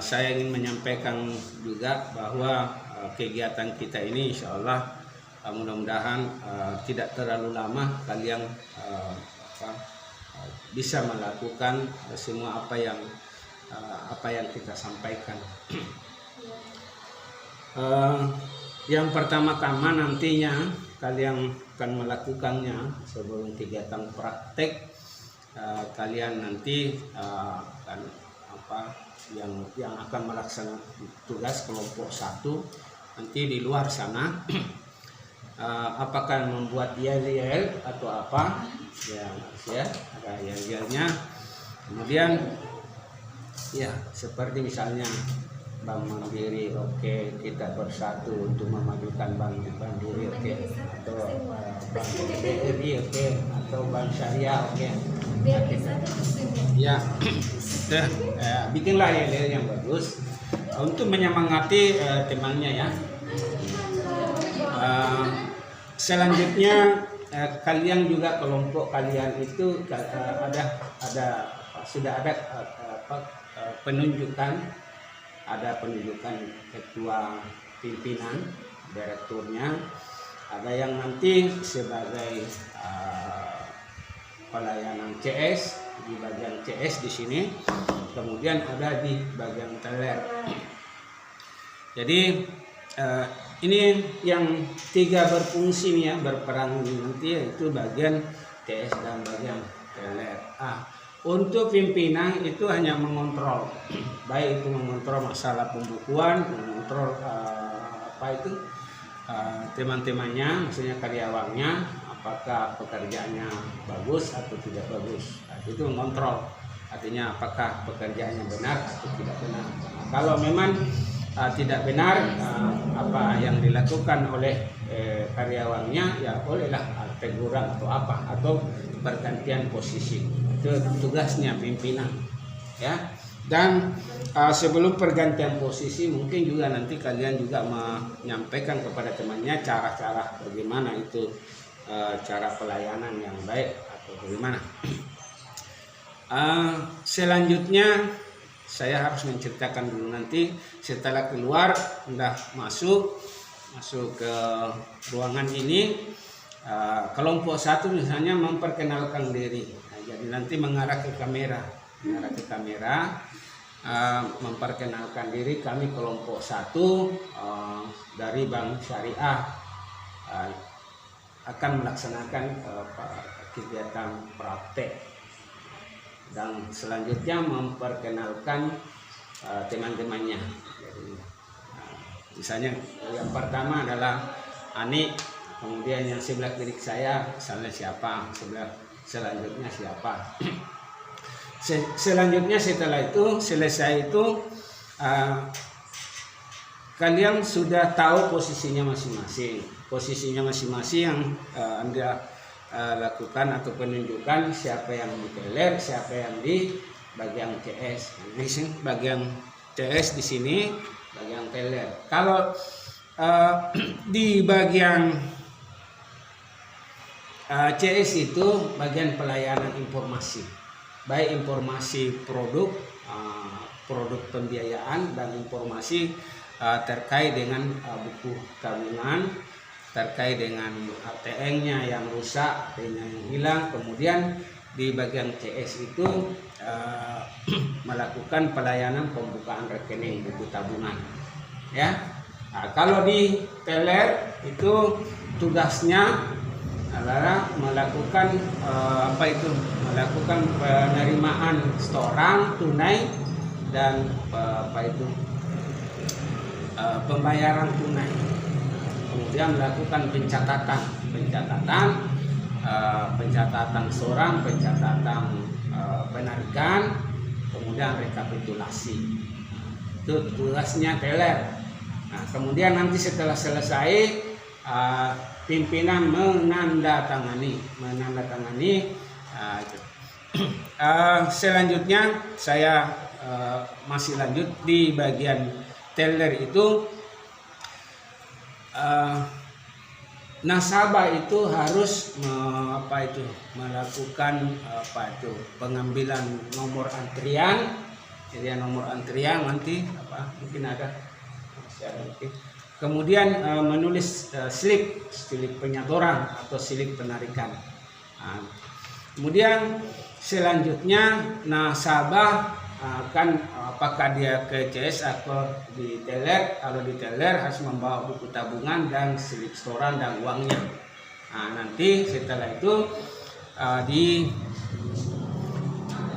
saya ingin menyampaikan juga bahwa kegiatan kita ini insya Allah mudah-mudahan tidak terlalu lama kalian bisa melakukan semua apa yang kita sampaikan. Yang pertama-tama nantinya kalian akan melakukannya sebelum kegiatan praktek. Kalian nanti akan yang akan melaksanakan tugas kelompok 1 nanti di luar sana. Apakah membuat yel-yel atau apa ya, ada yel-yelnya. Kemudian ya seperti misalnya Bank Mandiri, oke, kita bersatu untuk memajukan Bank Mandiri, oke, atau Bank BRI, oke, atau Bank Syariah, oke. Ya, bikinlah yel-yel yang bagus untuk menyemangati temannya ya. Selanjutnya kalian juga kelompok kalian itu sudah ada penunjukan ketua pimpinan, direkturnya, ada yang nanti sebagai pelayanan CS di bagian CS di sini, kemudian ada di bagian teler. Jadi ini yang 3 berfungsi nih ya, berperan nanti, yaitu bagian CS dan bagian teler. Untuk pimpinan itu hanya mengontrol, baik itu mengontrol masalah pembukuan, mengontrol teman-temannya, maksudnya karyawannya, apakah pekerjaannya bagus atau tidak bagus. Itu mengontrol, artinya apakah pekerjaannya benar atau tidak benar. Kalau memang tidak benar apa yang dilakukan oleh karyawannya, ya bolehlah teguran atau apa, atau pergantian posisi. Itu tugasnya pimpinan ya. Dan sebelum pergantian posisi mungkin juga nanti kalian juga menyampaikan kepada temannya cara-cara bagaimana itu cara pelayanan yang baik atau bagaimana. Selanjutnya saya harus menceritakan dulu, nanti setelah keluar udah masuk ke ruangan ini, kelompok 1 misalnya memperkenalkan diri. Jadi nanti mengarah ke kamera, memperkenalkan diri, kami kelompok 1 dari Bank Syariah akan melaksanakan kegiatan praktek. Dan selanjutnya memperkenalkan teman-temannya. Jadi, misalnya yang pertama adalah Ani, kemudian yang sebelah kiri saya misalnya siapa, selanjutnya siapa. Selanjutnya setelah itu selesai itu kalian sudah tahu posisinya masing-masing yang Anda lakukan atau penunjukan, siapa yang di teler, siapa yang di bagian CS. Bagian CS di sini, bagian teler. Kalau di bagian CS itu bagian pelayanan informasi, baik informasi produk pembiayaan dan informasi terkait dengan buku tabungan, terkait dengan ATM-nya yang rusak, ATM-nya yang hilang. Kemudian di bagian CS itu melakukan pelayanan pembukaan rekening buku tabungan ya. Kalau di teler itu tugasnya adalah melakukan melakukan penerimaan setoran tunai dan pembayaran tunai. Kemudian melakukan pencatatan setoran, pencatatan penarikan, kemudian rekapitulasi. Itu tugasnya teler. Nah, kemudian nanti setelah selesai pimpinan menandatangani. Selanjutnya saya masih lanjut di bagian teller itu. Nasabah itu harus melakukan pengambilan nomor antrian jadi nomor antrian nanti mungkin ada. Kemudian menulis slip penyetoran atau slip penarikan. Nah, kemudian selanjutnya nasabah akan apakah dia ke CS atau di teller. Kalau di teller harus membawa buku tabungan dan slip setoran dan uangnya. Nah, nanti setelah itu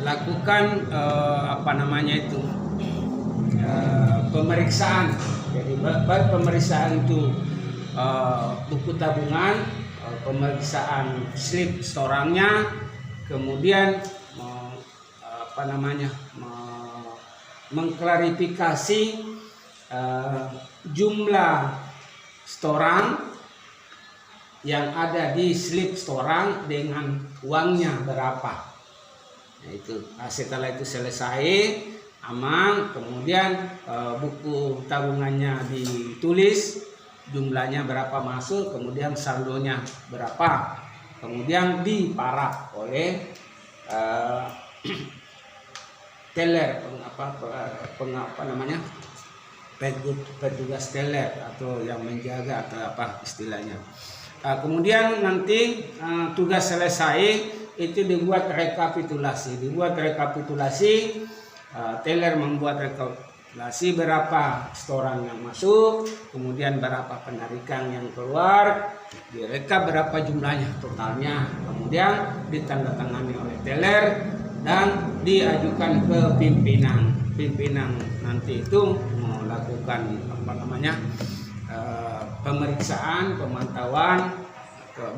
dilakukan pemeriksaan. Jadi pemeriksaan itu buku tabungan, pemeriksaan slip setorannya, kemudian mengklarifikasi jumlah setoran yang ada di slip setoran dengan uangnya berapa. Nah, itu setelah itu selesai aman, kemudian buku tabungannya ditulis jumlahnya berapa masuk, kemudian saldonya berapa, kemudian diparaf oleh teller, petugas teller atau yang menjaga atau apa istilahnya. Kemudian nanti tugas selesai itu dibuat rekapitulasi. Teller membuat rekapitulasi berapa setoran yang masuk, kemudian berapa penarikan yang keluar, direkap berapa jumlahnya totalnya, kemudian ditandatangani oleh teller dan diajukan ke pimpinan. Pimpinan nanti itu melakukan pemeriksaan, pemantauan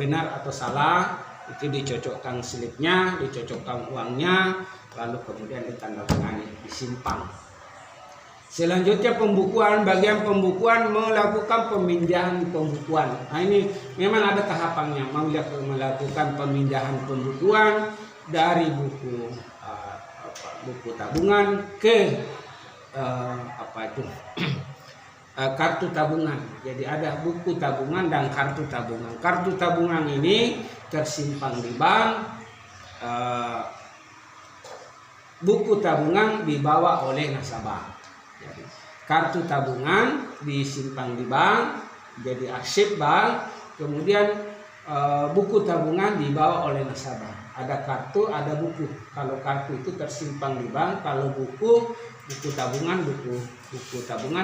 benar atau salah, itu dicocokkan slipnya, dicocokkan uangnya, lalu kemudian ditandatangani, disimpan. Selanjutnya pembukuan, bagian pembukuan melakukan pemindahan pembukuan. Nah, ini memang ada tahapannya, melakukan pemindahan pembukuan dari buku tabungan ke kartu tabungan. Jadi ada buku tabungan dan kartu tabungan. Kartu tabungan ini tersimpan di bank, buku tabungan dibawa oleh nasabah. Jadi, kartu tabungan disimpan di bank, jadi arsip bank. Kemudian buku tabungan dibawa oleh nasabah. Ada kartu, ada buku. Kalau kartu itu tersimpan di bank, kalau buku tabungan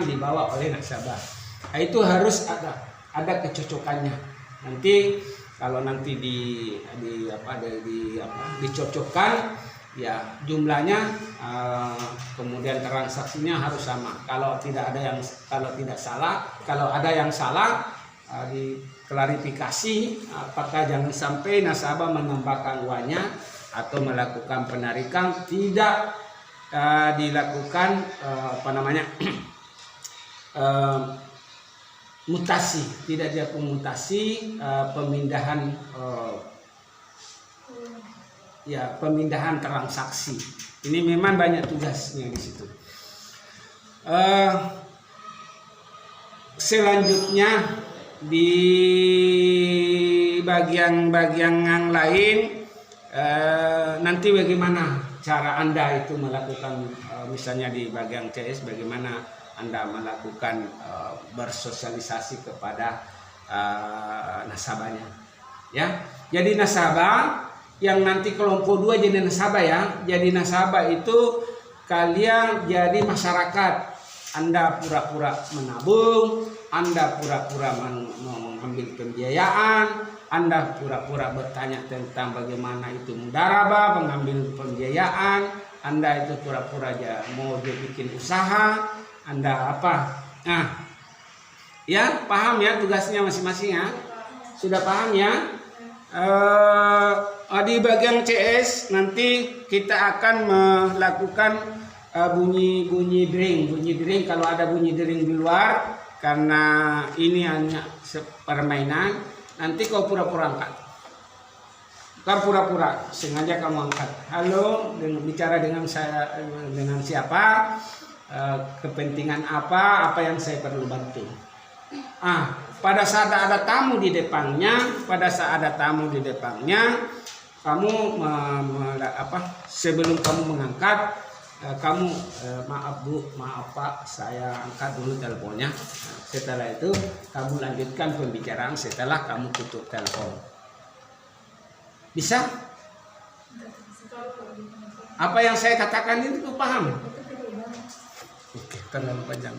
dibawa oleh nasabah. Nah, itu harus ada kecocokannya. Nanti kalau nanti dicocokkan, ya jumlahnya, kemudian transaksinya harus sama. Kalau ada yang salah, diklarifikasi, apakah jangan sampai nasabah menambahkan uangnya atau melakukan penarikan tidak dilakukan mutasi, tidak dilakukan mutasi, pemindahan transaksi. Ini memang banyak tugasnya di situ. Selanjutnya di bagian-bagian yang lain, nanti bagaimana cara Anda itu melakukan, misalnya di bagian CS, bagaimana Anda melakukan bersosialisasi kepada nasabahnya, ya. Jadi nasabah yang nanti kelompok 2 jadi nasabah, ya. Jadi nasabah itu kalian jadi masyarakat. Anda pura-pura menabung, Anda pura-pura mengambil pembiayaan, Anda pura-pura bertanya tentang bagaimana itu mudarabah, mengambil pembiayaan, Anda itu pura-pura aja mau bikin usaha, Anda apa? Nah, ya paham ya tugasnya masing-masing, ya? Sudah paham, ya? Di bagian CS nanti kita akan melakukan bunyi dering. Kalau ada bunyi dering di luar, karena ini hanya permainan, nanti kau pura-pura angkat. Bukan pura-pura, sengaja kamu angkat. Halo, bicara dengan saya, dengan siapa, kepentingan apa yang saya perlu bantu. Pada saat ada tamu di depannya, kamu sebelum kamu mengangkat, kamu maaf Bu, maaf Pak, saya angkat dulu teleponnya. Setelah itu kamu lanjutkan pembicaraan setelah kamu tutup telepon. Bisa? Apa yang saya katakan itu paham? Oke, terlalu panjang.